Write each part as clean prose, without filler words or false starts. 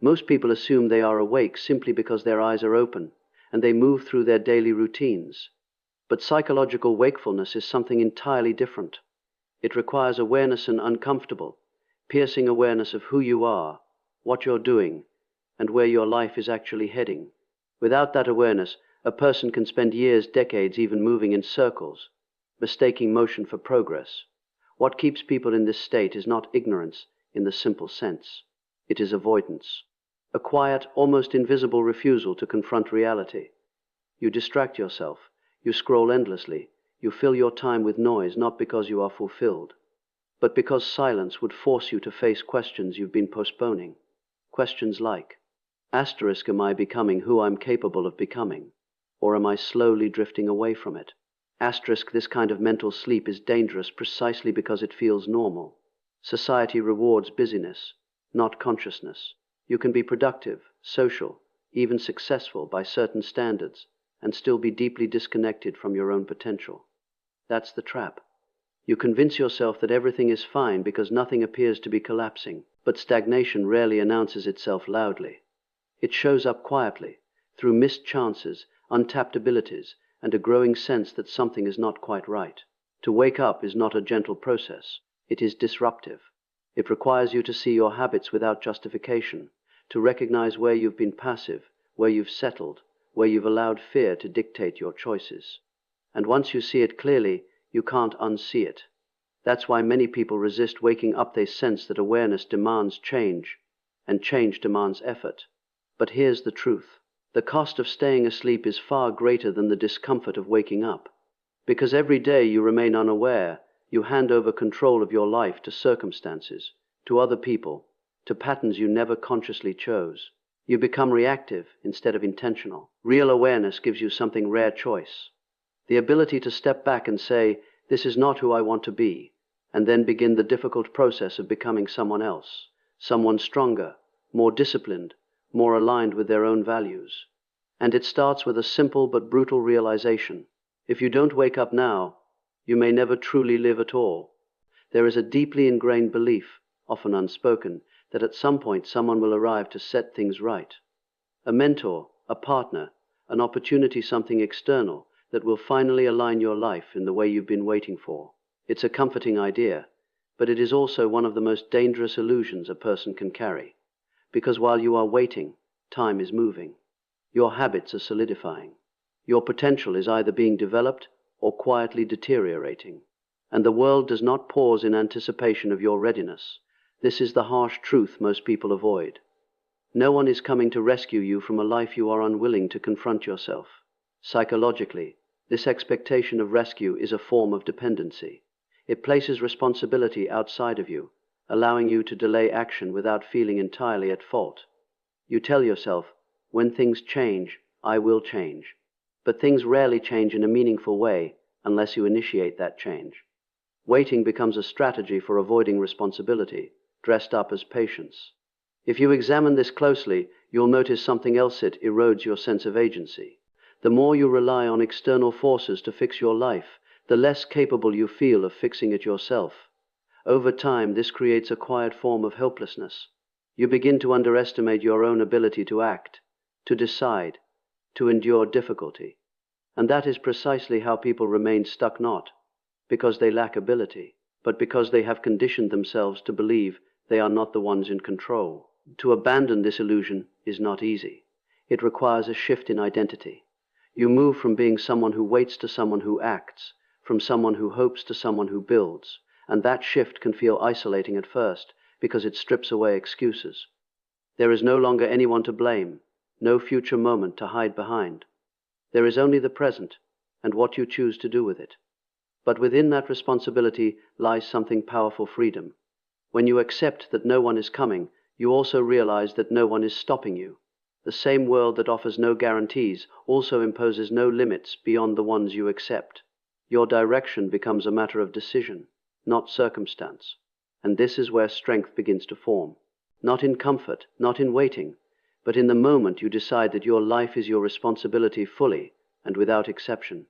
Most people assume they are awake simply because their eyes are open, and they move through their daily routines. But psychological wakefulness is something entirely different. It requires awareness and uncomfortable, piercing awareness of who you are, what you're doing, and where your life is actually heading. Without that awareness, a person can spend years, decades, even moving in circles, mistaking motion for progress. What keeps people in this state is not ignorance in the simple sense. It is avoidance. A quiet, almost invisible refusal to confront reality. You distract yourself. You scroll endlessly. You fill your time with noise, not because you are fulfilled, but because silence would force you to face questions you've been postponing. Questions like, am I becoming who I'm capable of becoming? Or am I slowly drifting away from it? This kind of mental sleep is dangerous precisely because it feels normal. Society rewards busyness, not consciousness. You can be productive, social, even successful by certain standards, and still be deeply disconnected from your own potential. That's the trap. You convince yourself that everything is fine because nothing appears to be collapsing, but stagnation rarely announces itself loudly. It shows up quietly, through missed chances, untapped abilities, and a growing sense that something is not quite right. To wake up is not a gentle process. It is disruptive. It requires you to see your habits without justification, to recognize where you've been passive, where you've settled, where you've allowed fear to dictate your choices. And once you see it clearly, you can't unsee it. That's why many people resist waking up. They sense that awareness demands change, and change demands effort. But here's the truth. The cost of staying asleep is far greater than the discomfort of waking up. Because every day you remain unaware, you hand over control of your life to circumstances, to other people, to patterns you never consciously chose. You become reactive instead of intentional. Real awareness gives you something rare: choice. The ability to step back and say, this is not who I want to be, and then begin the difficult process of becoming someone else, someone stronger, more disciplined, more aligned with their own values. And it starts with a simple but brutal realization. If you don't wake up now, you may never truly live at all. There is a deeply ingrained belief, often unspoken, that at some point someone will arrive to set things right. A mentor, a partner, an opportunity, something external that will finally align your life in the way you've been waiting for. It's a comforting idea, but it is also one of the most dangerous illusions a person can carry. Because while you are waiting, time is moving. Your habits are solidifying. Your potential is either being developed or quietly deteriorating. And the world does not pause in anticipation of your readiness. This is the harsh truth most people avoid. No one is coming to rescue you from a life you are unwilling to confront yourself. Psychologically, this expectation of rescue is a form of dependency. It places responsibility outside of you, allowing you to delay action without feeling entirely at fault. You tell yourself, when things change, I will change. But things rarely change in a meaningful way unless you initiate that change. Waiting becomes a strategy for avoiding responsibility, dressed up as patience. If you examine this closely, you'll notice something else: it erodes your sense of agency. The more you rely on external forces to fix your life, the less capable you feel of fixing it yourself. Over time, this creates a quiet form of helplessness. You begin to underestimate your own ability to act, to decide, to endure difficulty. And that is precisely how people remain stuck, not because they lack ability, but because they have conditioned themselves to believe they are not the ones in control. To abandon this illusion is not easy. It requires a shift in identity. You move from being someone who waits to someone who acts, from someone who hopes to someone who builds, and that shift can feel isolating at first because it strips away excuses. There is no longer anyone to blame, no future moment to hide behind. There is only the present and what you choose to do with it. But within that responsibility lies something powerful: freedom. When you accept that no one is coming, you also realize that no one is stopping you. The same world that offers no guarantees also imposes no limits beyond the ones you accept. Your direction becomes a matter of decision, not circumstance. And this is where strength begins to form. Not in comfort, not in waiting, but in the moment you decide that your life is your responsibility fully and without exception.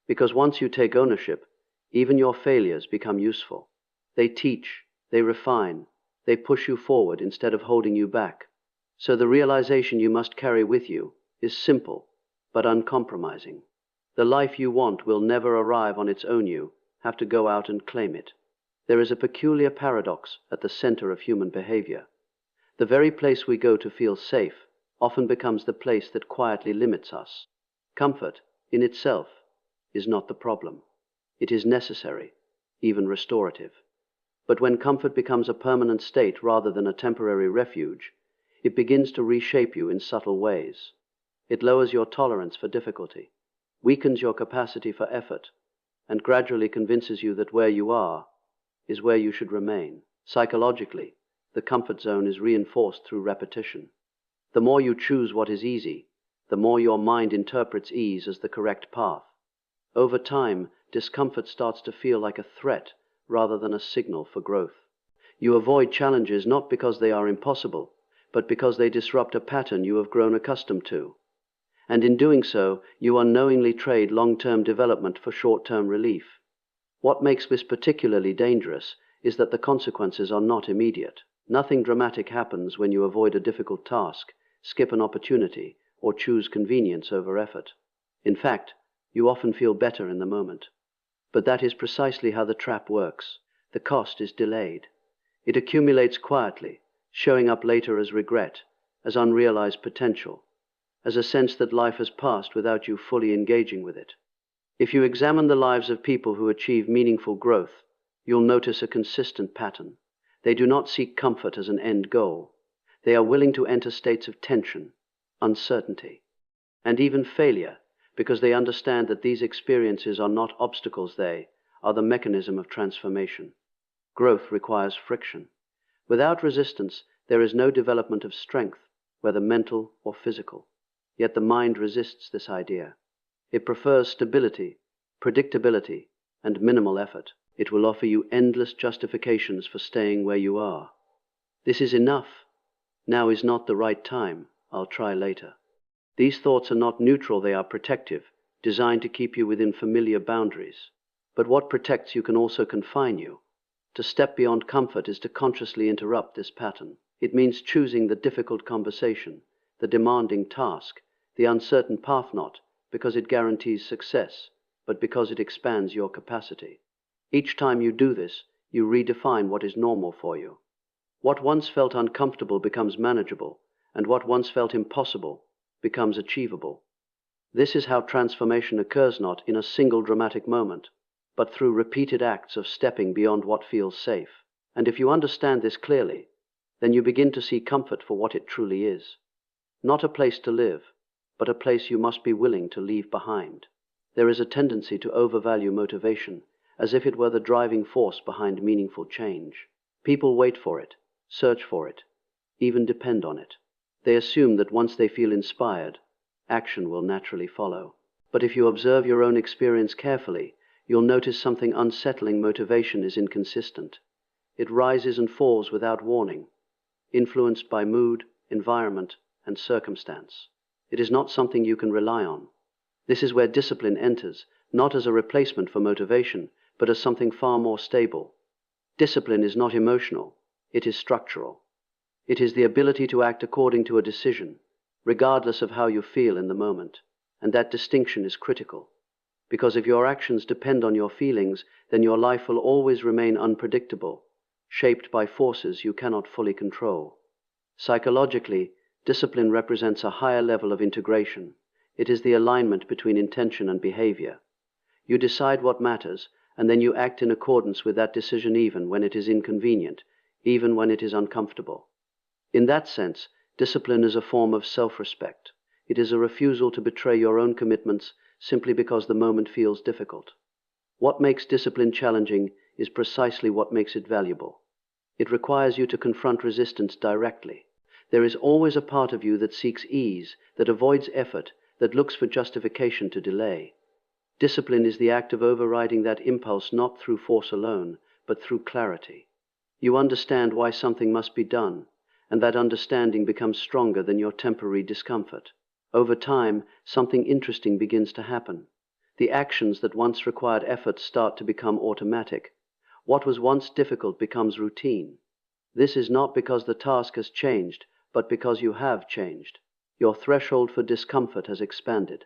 Because once you take ownership, even your failures become useful. They teach, they refine, they push you forward instead of holding you back. So the realization you must carry with you is simple, but uncompromising. The life you want will never arrive on its own. You have to go out and claim it. There is a peculiar paradox at the center of human behavior. The very place we go to feel safe often becomes the place that quietly limits us. Comfort, in itself, is not the problem. It is necessary, even restorative. But when comfort becomes a permanent state rather than a temporary refuge, it begins to reshape you in subtle ways. It lowers your tolerance for difficulty, weakens your capacity for effort, and gradually convinces you that where you are is where you should remain. Psychologically, the comfort zone is reinforced through repetition. The more you choose what is easy, the more your mind interprets ease as the correct path. Over time, discomfort starts to feel like a threat rather than a signal for growth. You avoid challenges not because they are impossible, but because they disrupt a pattern you have grown accustomed to. And in doing so, you unknowingly trade long-term development for short-term relief. What makes this particularly dangerous is that the consequences are not immediate. Nothing dramatic happens when you avoid a difficult task, skip an opportunity, or choose convenience over effort. In fact, you often feel better in the moment. But that is precisely how the trap works. The cost is delayed. It accumulates quietly, showing up later as regret, as unrealized potential, as a sense that life has passed without you fully engaging with it. If you examine the lives of people who achieve meaningful growth, you'll notice a consistent pattern. They do not seek comfort as an end goal. They are willing to enter states of tension, uncertainty, and even failure, because they understand that these experiences are not obstacles, they are the mechanism of transformation. Growth requires friction. Without resistance, there is no development of strength, whether mental or physical. Yet the mind resists this idea. It prefers stability, predictability, and minimal effort. It will offer you endless justifications for staying where you are. This is enough. Now is not the right time. I'll try later. These thoughts are not neutral, they are protective, designed to keep you within familiar boundaries. But what protects you can also confine you. To step beyond comfort is to consciously interrupt this pattern. It means choosing the difficult conversation, the demanding task, the uncertain path, not because it guarantees success, but because it expands your capacity. Each time you do this, you redefine what is normal for you. What once felt uncomfortable becomes manageable, and what once felt impossible becomes achievable. This is how transformation occurs, not in a single dramatic moment, but through repeated acts of stepping beyond what feels safe. And if you understand this clearly, then you begin to see comfort for what it truly is. Not a place to live, but a place you must be willing to leave behind. There is a tendency to overvalue motivation, as if it were the driving force behind meaningful change. People wait for it, search for it, even depend on it. They assume that once they feel inspired, action will naturally follow. But if you observe your own experience carefully, you'll notice something unsettling. Motivation is inconsistent. It rises and falls without warning, influenced by mood, environment, and circumstance. It is not something you can rely on. This is where discipline enters, not as a replacement for motivation, but as something far more stable. Discipline is not emotional, it is structural. It is the ability to act according to a decision, regardless of how you feel in the moment. And that distinction is critical. Because if your actions depend on your feelings, then your life will always remain unpredictable, shaped by forces you cannot fully control. Psychologically, discipline represents a higher level of integration. It is the alignment between intention and behavior. You decide what matters, and then you act in accordance with that decision even when it is inconvenient, even when it is uncomfortable. In that sense, discipline is a form of self-respect. It is a refusal to betray your own commitments simply because the moment feels difficult. What makes discipline challenging is precisely what makes it valuable. It requires you to confront resistance directly. There is always a part of you that seeks ease, that avoids effort, that looks for justification to delay. Discipline is the act of overriding that impulse not through force alone, but through clarity. You understand why something must be done, and that understanding becomes stronger than your temporary discomfort. Over time, something interesting begins to happen. The actions that once required effort start to become automatic. What was once difficult becomes routine. This is not because the task has changed, but because you have changed. Your threshold for discomfort has expanded.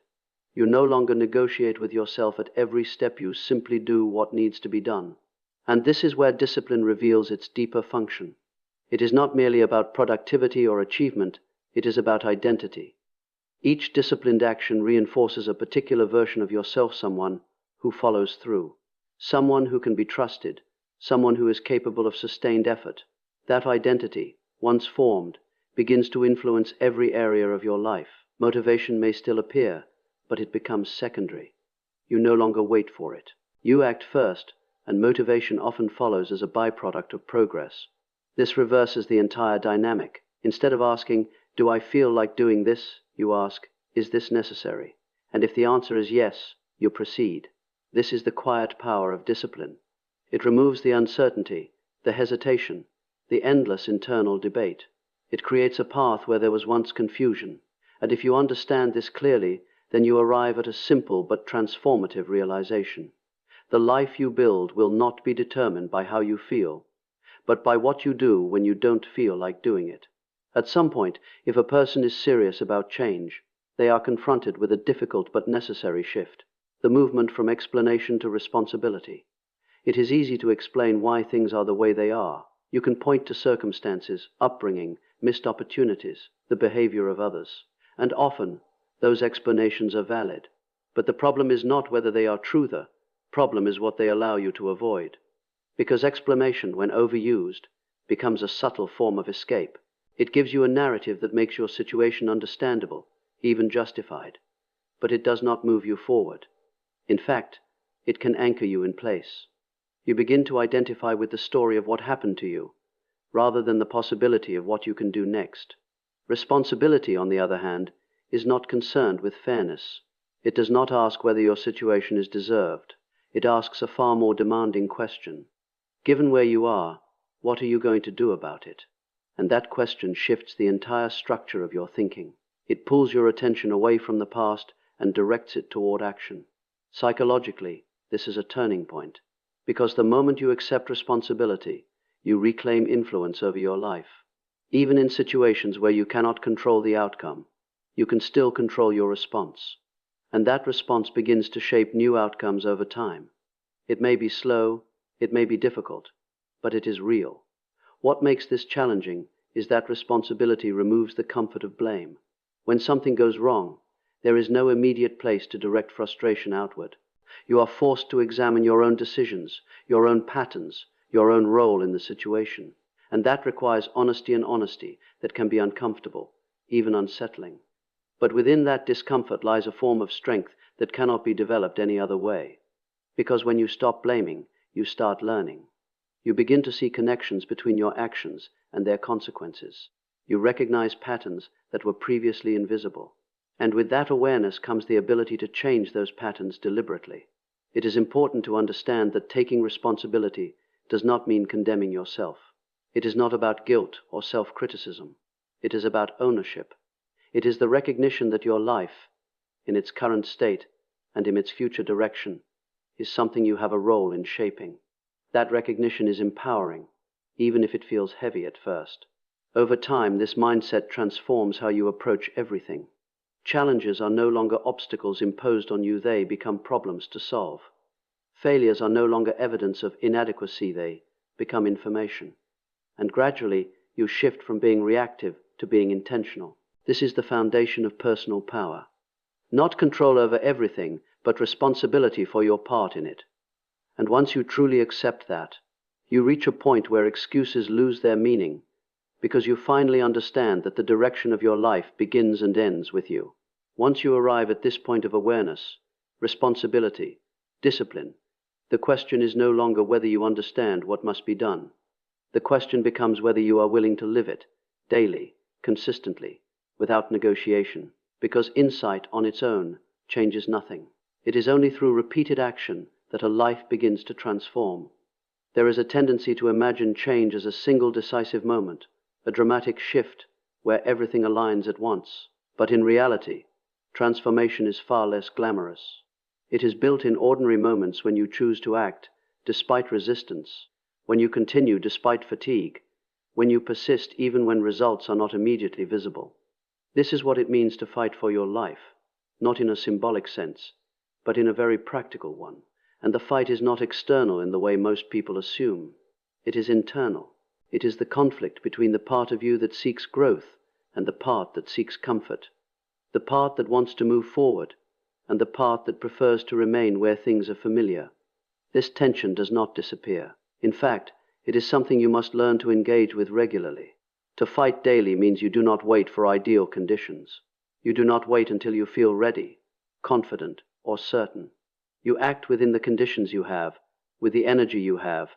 You no longer negotiate with yourself at every step, you simply do what needs to be done. And this is where discipline reveals its deeper function. It is not merely about productivity or achievement, it is about identity. Each disciplined action reinforces a particular version of yourself, someone who follows through, someone who can be trusted, someone who is capable of sustained effort. That identity, once formed, begins to influence every area of your life. Motivation may still appear, but it becomes secondary. You no longer wait for it. You act first, and motivation often follows as a byproduct of progress. This reverses the entire dynamic. Instead of asking, "Do I feel like doing this?" you ask, "Is this necessary?" And if the answer is yes, you proceed. This is the quiet power of discipline. It removes the uncertainty, the hesitation, the endless internal debate. It creates a path where there was once confusion. And if you understand this clearly, then you arrive at a simple but transformative realization. The life you build will not be determined by how you feel, but by what you do when you don't feel like doing it. At some point, if a person is serious about change, they are confronted with a difficult but necessary shift, the movement from explanation to responsibility. It is easy to explain why things are the way they are. You can point to circumstances, upbringing, missed opportunities, the behavior of others, and often those explanations are valid. But the problem is not whether they are true, the problem is what they allow you to avoid. Because explanation, when overused, becomes a subtle form of escape. It gives you a narrative that makes your situation understandable, even justified, but it does not move you forward. In fact, it can anchor you in place. You begin to identify with the story of what happened to you, rather than the possibility of what you can do next. Responsibility, on the other hand, is not concerned with fairness. It does not ask whether your situation is deserved. It asks a far more demanding question. Given where you are, what are you going to do about it? And that question shifts the entire structure of your thinking. It pulls your attention away from the past and directs it toward action. Psychologically, this is a turning point, because the moment you accept responsibility, you reclaim influence over your life. Even in situations where you cannot control the outcome, you can still control your response. And that response begins to shape new outcomes over time. It may be slow, it may be difficult, but it is real. What makes this challenging is that responsibility removes the comfort of blame. When something goes wrong, there is no immediate place to direct frustration outward. You are forced to examine your own decisions, your own patterns, your own role in the situation. And that requires honesty, and honesty that can be uncomfortable, even unsettling. But within that discomfort lies a form of strength that cannot be developed any other way. Because when you stop blaming, you start learning. You begin to see connections between your actions and their consequences. You recognize patterns that were previously invisible. And with that awareness comes the ability to change those patterns deliberately. It is important to understand that taking responsibility does not mean condemning yourself. It is not about guilt or self-criticism. It is about ownership. It is the recognition that your life, in its current state and in its future direction, is something you have a role in shaping. That recognition is empowering, even if it feels heavy at first. Over time, this mindset transforms how you approach everything. Challenges are no longer obstacles imposed on you, they become problems to solve. Failures are no longer evidence of inadequacy, they become information. And gradually, you shift from being reactive to being intentional. This is the foundation of personal power. Not control over everything, but responsibility for your part in it. And once you truly accept that, you reach a point where excuses lose their meaning, because you finally understand that the direction of your life begins and ends with you. Once you arrive at this point of awareness, responsibility, discipline, the question is no longer whether you understand what must be done. The question becomes whether you are willing to live it, daily, consistently, without negotiation, because insight on its own changes nothing. It is only through repeated action that a life begins to transform. There is a tendency to imagine change as a single decisive moment, a dramatic shift where everything aligns at once. But in reality, transformation is far less glamorous. It is built in ordinary moments when you choose to act despite resistance, when you continue despite fatigue, when you persist even when results are not immediately visible. This is what it means to fight for your life, not in a symbolic sense, but in a very practical one. And the fight is not external in the way most people assume. It is internal. It is the conflict between the part of you that seeks growth and the part that seeks comfort, the part that wants to move forward and the part that prefers to remain where things are familiar. This tension does not disappear. In fact, it is something you must learn to engage with regularly. To fight daily means you do not wait for ideal conditions. You do not wait until you feel ready, confident, or certain. You act within the conditions you have, with the energy you have,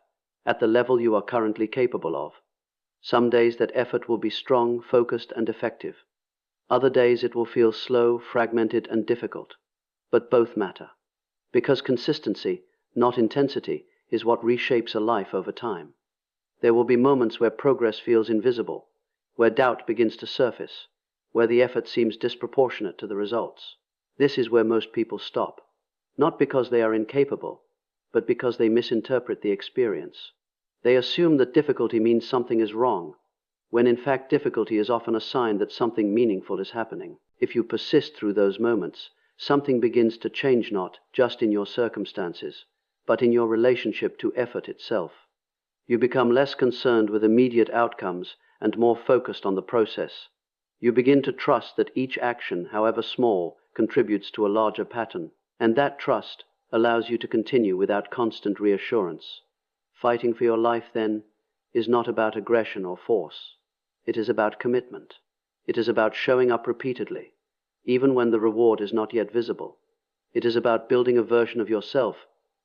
at the level you are currently capable of. Some days that effort will be strong, focused, and effective. Other days it will feel slow, fragmented, and difficult. But both matter, because consistency, not intensity, is what reshapes a life over time. There will be moments where progress feels invisible, where doubt begins to surface, where the effort seems disproportionate to the results. This is where most people stop, not because they are incapable, but because they misinterpret the experience. They assume that difficulty means something is wrong, when in fact difficulty is often a sign that something meaningful is happening. If you persist through those moments, something begins to change, not just in your circumstances, but in your relationship to effort itself. You become less concerned with immediate outcomes and more focused on the process. You begin to trust that each action, however small, contributes to a larger pattern, and that trust allows you to continue without constant reassurance. Fighting for your life, then, is not about aggression or force. It is about commitment. It is about showing up repeatedly, even when the reward is not yet visible. It is about building a version of yourself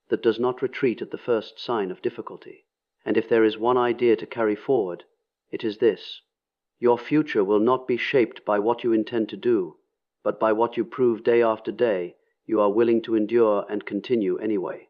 that does not retreat at the first sign of difficulty. And if there is one idea to carry forward, it is this: your future will not be shaped by what you intend to do, but by what you prove day after day you are willing to endure and continue anyway.